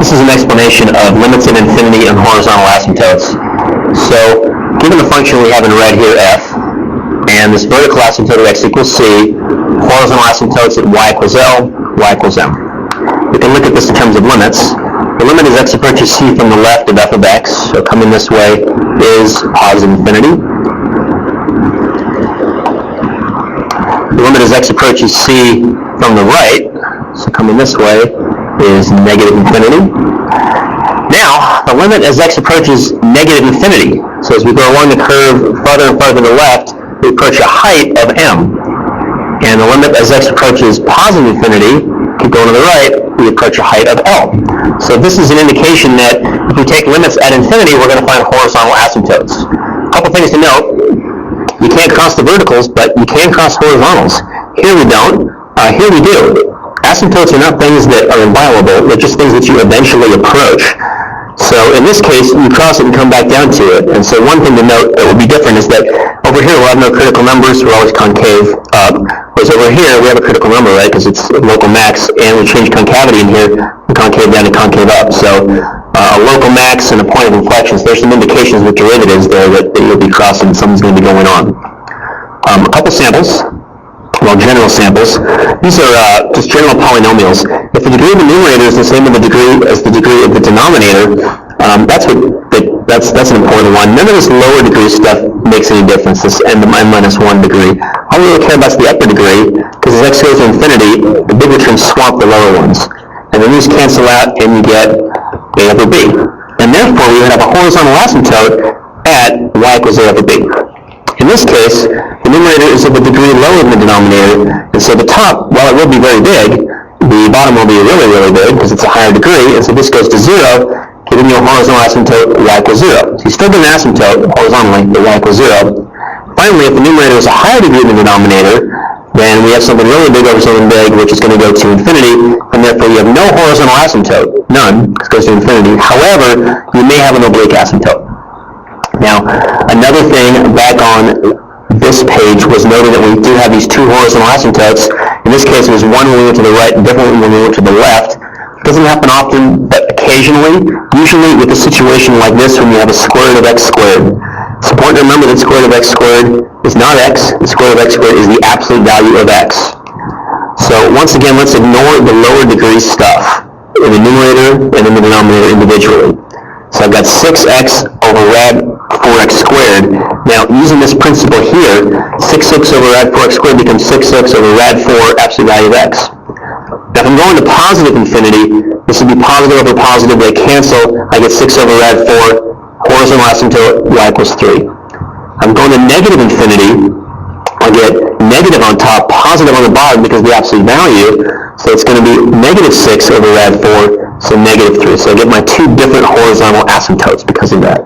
this is an explanation of limits at infinity and horizontal asymptotes. So, given the function we have in red here, f, and this vertical asymptote at x equals c, horizontal asymptotes at y equals L, y equals m. We can look at this in terms of limits. The limit as x approaches c from the left of f of x, so coming this way, is positive infinity. The limit as x approaches c from the right, so coming this way, is negative infinity. Now, the limit as x approaches negative infinity, so as we go along the curve farther and farther to the left, we approach a height of m. And the limit as x approaches positive infinity, keep going to the right, we approach a height of L. So this is an indication that if we take limits at infinity, we're going to find horizontal asymptotes. A couple things to note. You can't cross the verticals, but you can cross horizontals. Here we don't. Here we do. Asymptotes are not things that are inviolable. They're just things that you eventually approach. So in this case, you cross it and come back down to it. And so one thing to note that will be different is that over here we'll have no critical numbers. We're always concave up. Whereas over here we have a critical number, right, because it's local max, and we change concavity in here from concave down to concave up. So a local max and a point of inflection. So there's some indications with derivatives there that you'll be crossing and something's going to be going on. A couple samples. Well, general samples. These are just general polynomials. If the degree of the numerator is the same as the degree of the denominator, that's an important one. None of this lower degree stuff makes any difference, this n minus 1 degree. All we really care about is the upper degree, because as x goes to infinity, the bigger terms swamp the lower ones. And then these cancel out, and you get a over b. And therefore, we would have a horizontal asymptote at y equals a over b. In this case, the numerator is of a degree lower than the denominator, and so the top, while it will be very big, the bottom will be really, really big because it's a higher degree, and so this goes to 0, giving you a horizontal asymptote y equals 0. So you still get an asymptote horizontally, but y equals 0. Finally, if the numerator is a higher degree than the denominator, then we have something really big over something big, which is going to go to infinity, and therefore you have no horizontal asymptote, none, because it goes to infinity. However, you may have an oblique asymptote. Now, another thing back on this page was noted that we do have these two horizontal asymptotes. In this case, it was one when we went to the right and different when we went to the left. It doesn't happen often, but occasionally, usually with a situation like this when you have a square root of x squared. It's important to remember that square root of x squared is not x. The square root of x squared is the absolute value of x. So once again, let's ignore the lower degree stuff in the numerator and in the denominator individually. So I've got 6x over rad 4x squared. Now, using this principle here, 6 over rad 4x squared becomes 6 over rad 4 absolute value of x. Now, if I'm going to positive infinity, this would be positive over positive. They cancel. I get 6 over rad 4, horizontal asymptote, y equals 3. I'm going to negative infinity. I get negative on top, positive on the bottom because of the absolute value. So it's going to be negative 6 over rad 4, so negative 3. So I get my two different horizontal asymptotes because of that.